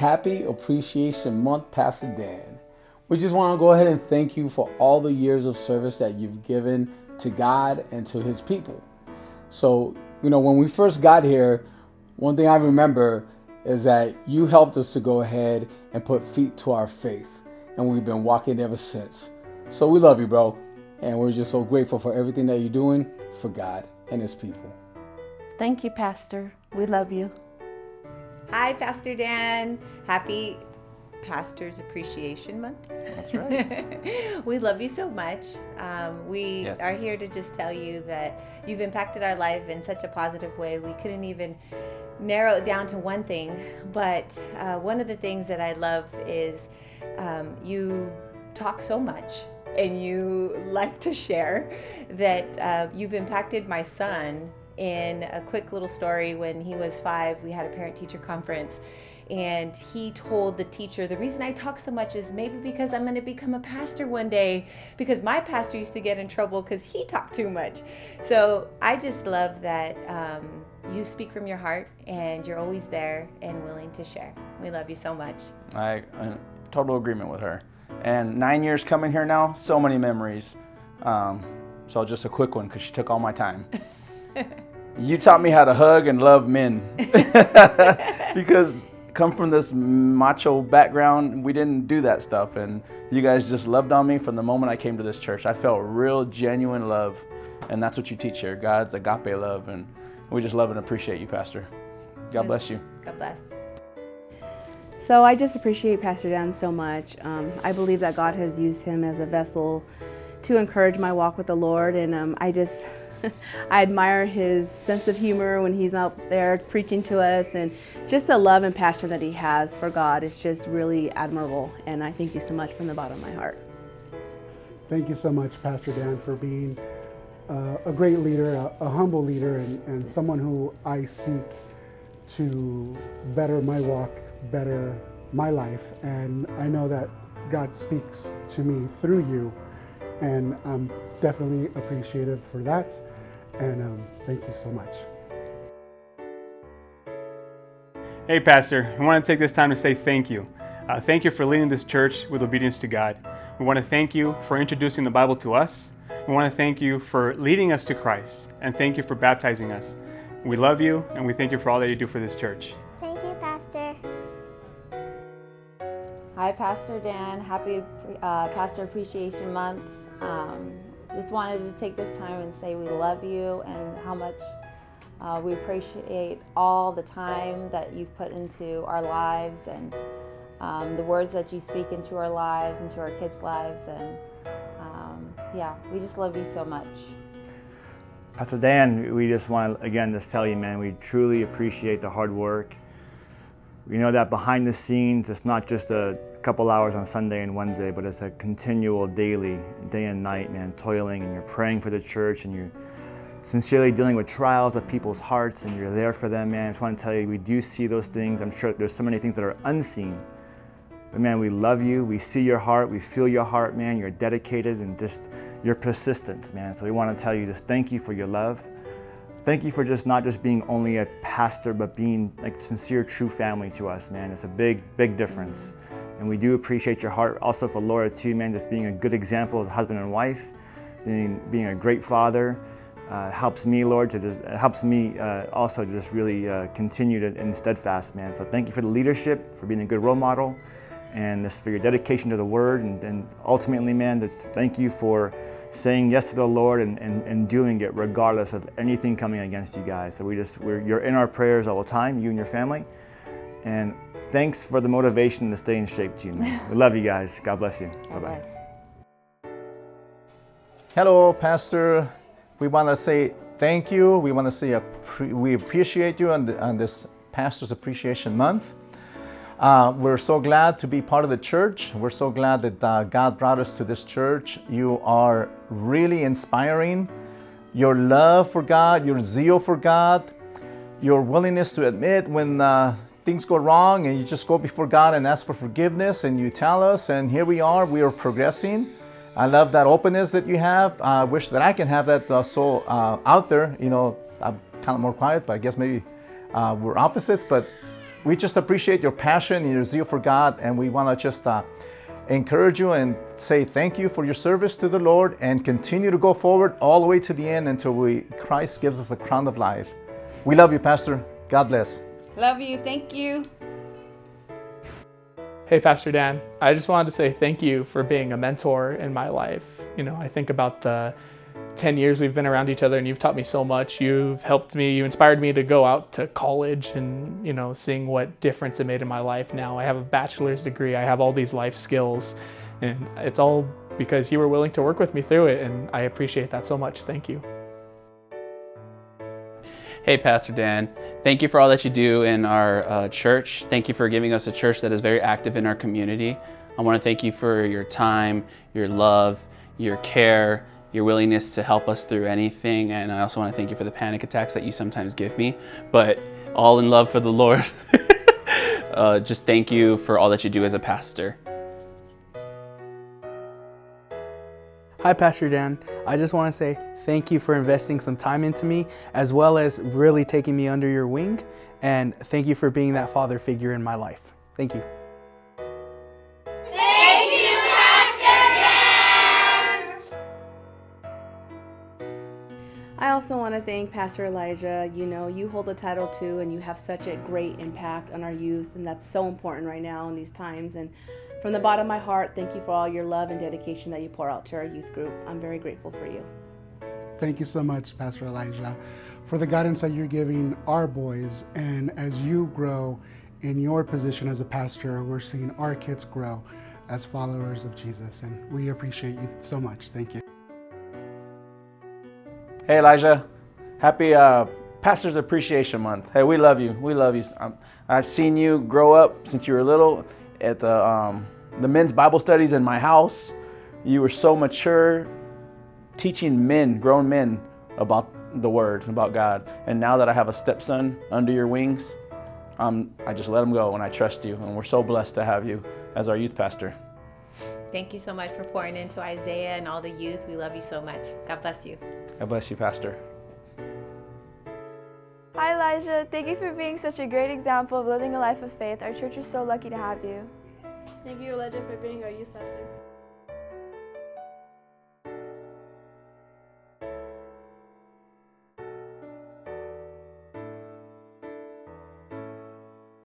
Happy Appreciation Month, Pastor Dan. We just want to go ahead and thank you for all the years of service that you've given to God and to his people. So, when we first got here, one thing I remember is that you helped us to go ahead and put feet to our faith. And we've been walking ever since. So we love you, bro. And we're just so grateful for everything that you're doing for God and his people. Thank you, Pastor. We love you. Hi, Pastor Dan. Happy Pastor's Appreciation Month. That's right. We love you so much. We Yes. are here to just tell you that you've impacted our life in such a positive way. We couldn't even narrow it down to one thing, but one of the things that I love is you talk so much and you like to share that you've impacted my son in a quick little story. When he was 5, we had a parent-teacher conference, and he told the teacher, the reason I talk so much is maybe because I'm going to become a pastor one day, because my pastor used to get in trouble because he talked too much. So I just love that you speak from your heart and you're always there and willing to share. We love you so much. I in total agreement with her. And 9 years coming here now, so many memories. So just a quick one because she took all my time. You taught me how to hug and love men. Because come from this macho background, we didn't do that stuff. And you guys just loved on me from the moment I came to this church. I felt real, genuine love. And that's what you teach here, God's agape love. And we just love and appreciate you, Pastor. God bless you. God bless. So I just appreciate Pastor Dan so much. I believe that God has used him as a vessel to encourage my walk with the Lord, and I admire his sense of humor when he's out there preaching to us, and just the love and passion that he has for God. It's just really admirable, and I thank you so much from the bottom of my heart. Thank you so much, Pastor Dan, for being a great leader, a humble leader, and someone who I seek to better my walk, better my life. And I know that God speaks to me through you, and I'm definitely appreciative for that. And thank you so much. Hey, Pastor, I want to take this time to say thank you. Thank you for leading this church with obedience to God. We want to thank you for introducing the Bible to us. We want to thank you for leading us to Christ, and thank you for baptizing us. We love you, and we thank you for all that you do for this church. Thank you, Pastor. Hi, Pastor Dan. Happy Pastor Appreciation Month. Just wanted to take this time and say we love you and how much we appreciate all the time that you've put into our lives, and the words that you speak into our lives, into our kids' lives. And we just love you so much. Pastor Dan, we just want to again just tell you, man, we truly appreciate the hard work. We know that behind the scenes, it's not just a couple hours on Sunday and Wednesday, but it's a continual daily, day and night, man, toiling, and you're praying for the church, and you're sincerely dealing with trials of people's hearts, and you're there for them, man. I just want to tell you, we do see those things. I'm sure there's so many things that are unseen. But man, we love you. We see your heart. We feel your heart, man. You're dedicated and just your persistence, man. So we want to tell you just thank you for your love. Thank you for just not just being only a pastor, but being like sincere, true family to us, man. It's a big, big difference. And we do appreciate your heart. Also for Laura too, man, just being a good example as a husband and wife, being a great father. Helps me, Lord, helps me also to just really continue to and steadfast, man. So thank you for the leadership, for being a good role model, and just for your dedication to the Word, and ultimately, man, thank you for saying yes to the Lord and doing it regardless of anything coming against you guys. So you're in our prayers all the time, you and your family, and thanks for the motivation to stay in shape too, man. We love you guys. God bless you. Bye-bye. Hello, Pastor. We want to say thank you. We want to say we appreciate you on this Pastor's Appreciation Month. We're so glad to be part of the church. We're so glad that God brought us to this church. You are really inspiring. Your love for God, your zeal for God, your willingness to admit when things go wrong, and you just go before God and ask for forgiveness, and you tell us, and here we are progressing. I love that openness that you have. I wish that I can have that out there. You know, I'm kind of more quiet, but I guess maybe we're opposites, but we just appreciate your passion and your zeal for God, and we want to just encourage you and say thank you for your service to the Lord, and continue to go forward all the way to the end until Christ gives us the crown of life. We love you, Pastor. God bless. Love you. Thank you. Hey, Pastor Dan, I just wanted to say thank you for being a mentor in my life. You know, I think about the 10 years we've been around each other, and you've taught me so much. You've helped me, you inspired me to go out to college and, you know, seeing what difference it made in my life. Now I have a bachelor's degree, I have all these life skills, and it's all because you were willing to work with me through it, and I appreciate that so much. Thank you. Hey, Pastor Dan, thank you for all that you do in our church. Thank you for giving us a church that is very active in our community. I want to thank you for your time, your love, your care, your willingness to help us through anything. And I also want to thank you for the panic attacks that you sometimes give me, but all in love for the Lord. Just thank you for all that you do as a pastor. Hi, Pastor Dan. I just want to say thank you for investing some time into me, as well as really taking me under your wing. And thank you for being that father figure in my life. Thank you. Thank you, Pastor Dan! I also want to thank Pastor Elijah. You know, you hold the title too, and you have such a great impact on our youth, and that's so important right now in these times. And from the bottom of my heart, thank you for all your love and dedication that you pour out to our youth group. I'm very grateful for you. Thank you so much, Pastor Elijah, for the guidance that you're giving our boys. And as you grow in your position as a pastor, we're seeing our kids grow as followers of Jesus. And we appreciate you so much. Thank you. Hey, Elijah. Happy Pastor's Appreciation Month. Hey, we love you. We love you. I've seen you grow up since you were little at the men's Bible studies in my house. You were so mature, teaching men, grown men, about the Word, about God. And now that I have a stepson under your wings, I just let him go, and I trust you. And we're so blessed to have you as our youth pastor. Thank you so much for pouring into Isaiah and all the youth. We love you so much. God bless you. God bless you, Pastor. Hi, Elijah. Thank you for being such a great example of living a life of faith. Our church is so lucky to have you. Thank you, Elijah, for being our youth pastor.